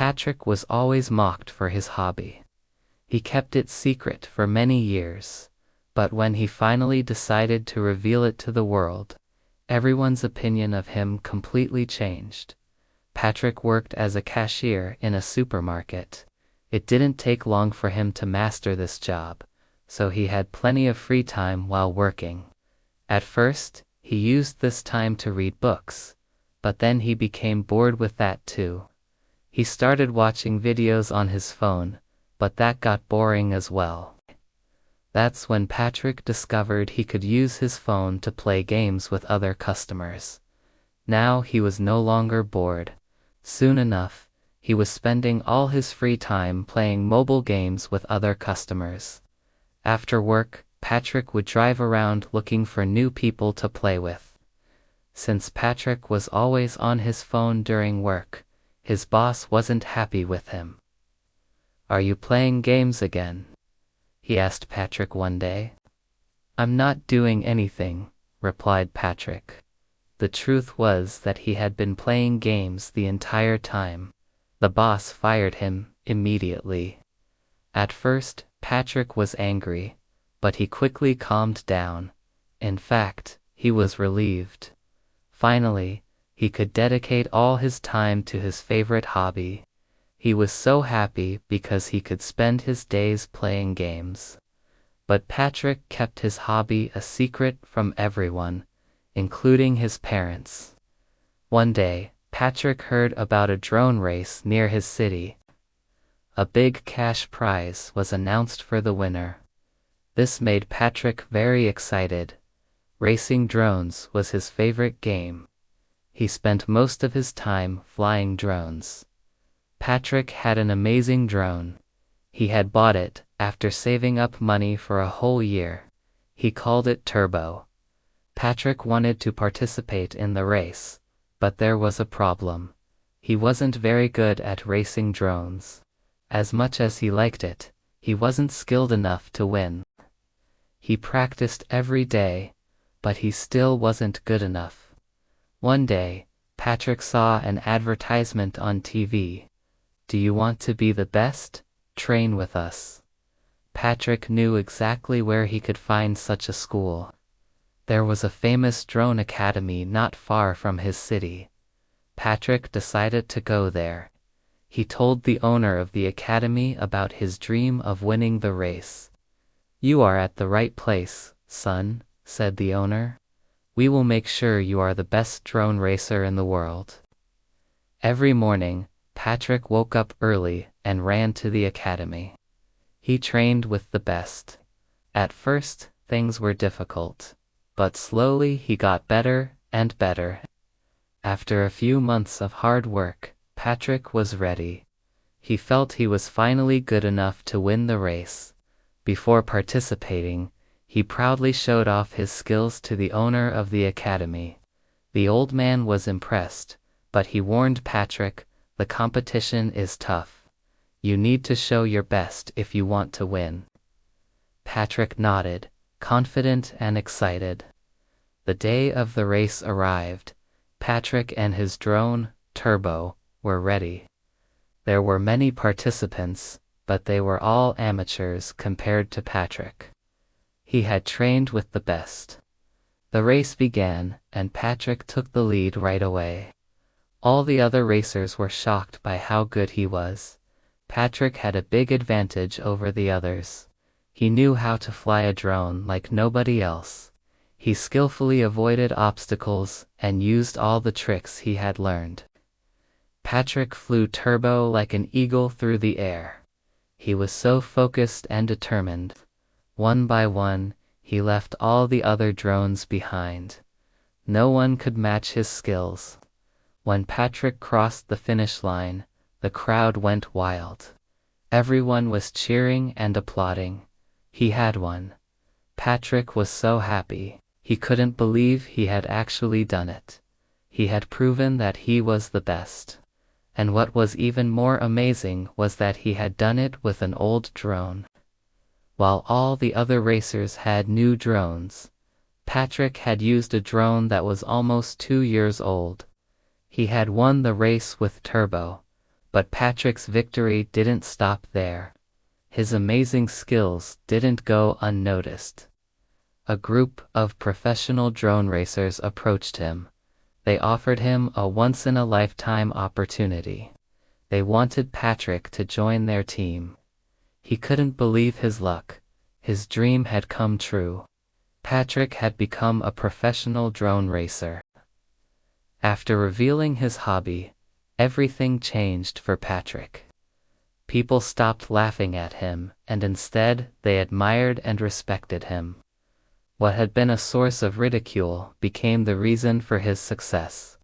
Patrick was always mocked for his hobby. He kept it secret for many years, but when he finally decided to reveal it to the world, everyone's opinion of him completely changed. Patrick worked as a cashier in a supermarket. It didn't take long for him to master this job, so he had plenty of free time while working. At first, he used this time to read books, but then he became bored with that too. He started watching videos on his phone, but that got boring as well. That's when Patrick discovered he could use his phone to play games with other customers. Now he was no longer bored. Soon enough, he was spending all his free time playing mobile games with other customers. After work, Patrick would drive around looking for new people to play with. Since Patrick was always on his phone during work, his boss wasn't happy with him. "Are you playing games again?" he asked Patrick one day. "I'm not doing anything," replied Patrick. The truth was that he had been playing games the entire time. The boss fired him immediately. At first, Patrick was angry, but he quickly calmed down. In fact, he was relieved. Finally, he could dedicate all his time to his favorite hobby. He was so happy because he could spend his days playing games. But Patrick kept his hobby a secret from everyone, including his parents. One day, Patrick heard about a drone race near his city. A big cash prize was announced for the winner. This made Patrick very excited. Racing drones was his favorite game. He spent most of his time flying drones. Patrick had an amazing drone. He had bought it after saving up money for a whole year. He called it Turbo. Patrick wanted to participate in the race, but there was a problem. He wasn't very good at racing drones. As much as he liked it, he wasn't skilled enough to win. He practiced every day, but he still wasn't good enough. One day, Patrick saw an advertisement on TV. "Do you want to be the best? Train with us." Patrick knew exactly where he could find such a school. There was a famous drone academy not far from his city. Patrick decided to go there. He told the owner of the academy about his dream of winning the race. "You are at the right place, son," said the owner. "We will make sure you are the best drone racer in the world." Every morning, Patrick woke up early and ran to the academy. He trained with the best. At first, things were difficult, but slowly he got better and better. After a few months of hard work, Patrick was ready. He felt he was finally good enough to win the race. Before participating, he proudly showed off his skills to the owner of the academy. The old man was impressed, but he warned Patrick, "The competition is tough. You need to show your best if you want to win." Patrick nodded, confident and excited. The day of the race arrived. Patrick and his drone, Turbo, were ready. There were many participants, but they were all amateurs compared to Patrick. He had trained with the best. The race began, and Patrick took the lead right away. All the other racers were shocked by how good he was. Patrick had a big advantage over the others. He knew how to fly a drone like nobody else. He skillfully avoided obstacles and used all the tricks he had learned. Patrick flew Turbo like an eagle through the air. He was so focused and determined. One by one, he left all the other drones behind. No one could match his skills. When Patrick crossed the finish line, the crowd went wild. Everyone was cheering and applauding. He had won. Patrick was so happy. He couldn't believe he had actually done it. He had proven that he was the best. And what was even more amazing was that he had done it with an old drone. While all the other racers had new drones, Patrick had used a drone that was almost 2 years old. He had won the race with Turbo, But Patrick's victory didn't stop there. His amazing skills didn't go unnoticed. A group of professional drone racers approached him. They offered him a once-in-a-lifetime opportunity. They wanted Patrick to join their team. He couldn't believe his luck. His dream had come true. Patrick had become a professional drone racer. After revealing his hobby, everything changed for Patrick. People stopped laughing at him, and instead they admired and respected him. What had been a source of ridicule became the reason for his success.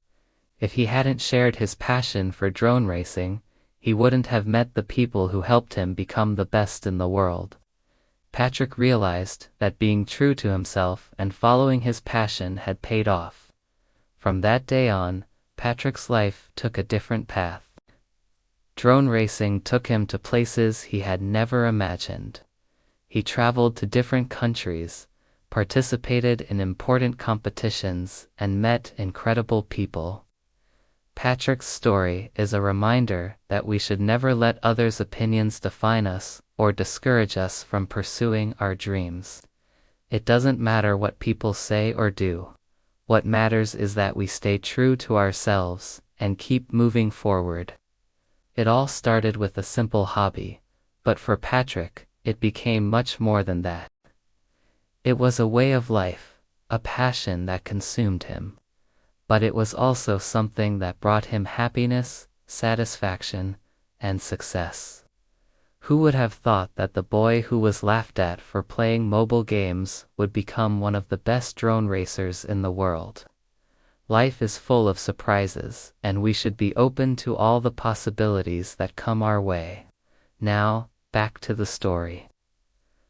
If he hadn't shared his passion for drone racing, he wouldn't have met the people who helped him become the best in the world. Patrick realized that being true to himself and following his passion had paid off. From that day on, Patrick's life took a different path. Drone racing took him to places he had never imagined. He traveled to different countries, participated in important competitions, and met incredible people. Patrick's story is a reminder that we should never let others' opinions define us or discourage us from pursuing our dreams. It doesn't matter what people say or do. What matters is that we stay true to ourselves and keep moving forward. It all started with a simple hobby, but for Patrick, it became much more than that. It was a way of life, a passion that consumed him. But it was also something that brought him happiness, satisfaction, and success. Who would have thought that the boy who was laughed at for playing mobile games would become one of the best drone racers in the world? Life is full of surprises, and we should be open to all the possibilities that come our way. Now, back to the story.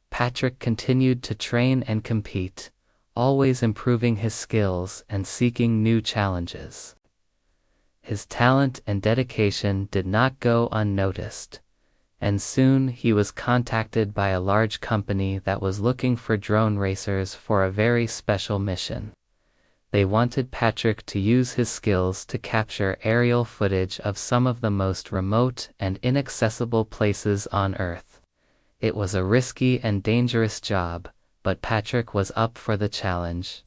Patrick continued to train and compete, always improving his skills and seeking new challenges. His talent and dedication did not go unnoticed, and soon he was contacted by a large company that was looking for drone racers for a very special mission. They wanted Patrick to use his skills to capture aerial footage of some of the most remote and inaccessible places on Earth. It was a risky and dangerous job, but Patrick was up for the challenge.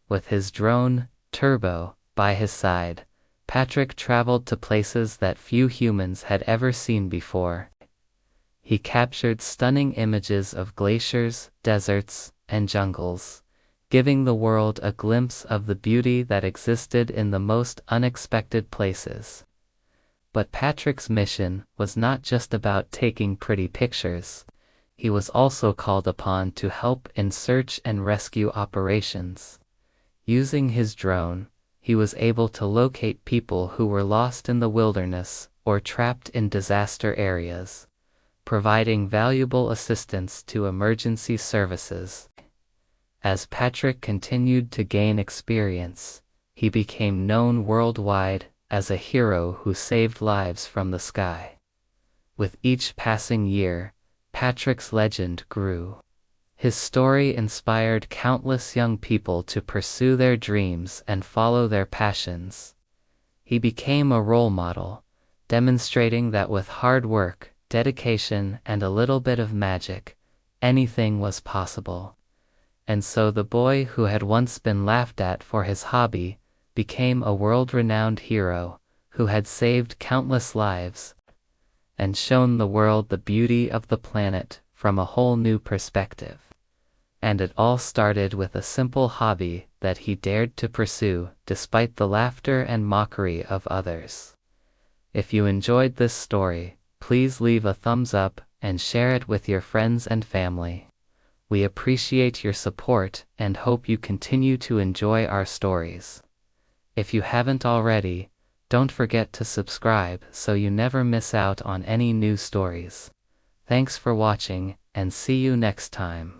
With his drone, Turbo, by his side, Patrick traveled to places that few humans had ever seen before. He captured stunning images of glaciers, deserts, and jungles, giving the world a glimpse of the beauty that existed in the most unexpected places. But Patrick's mission was not just about taking pretty pictures. He was also called upon to help in search and rescue operations. Using his drone, he was able to locate people who were lost in the wilderness or trapped in disaster areas, providing valuable assistance to emergency services. As Patrick continued to gain experience, he became known worldwide as a hero who saved lives from the sky. With each passing year, Patrick's legend grew. His story inspired countless young people to pursue their dreams and follow their passions. He became a role model, demonstrating that with hard work, dedication, and a little bit of magic, anything was possible. And so the boy who had once been laughed at for his hobby became a world-renowned hero who had saved countless lives and shown the world the beauty of the planet from a whole new perspective. And it all started with a simple hobby that he dared to pursue despite the laughter and mockery of others. If you enjoyed this story, please leave a thumbs up and share it with your friends and family. We appreciate your support and hope you continue to enjoy our stories. If you haven't already, don't forget to subscribe so you never miss out on any new stories. Thanks for watching, and see you next time.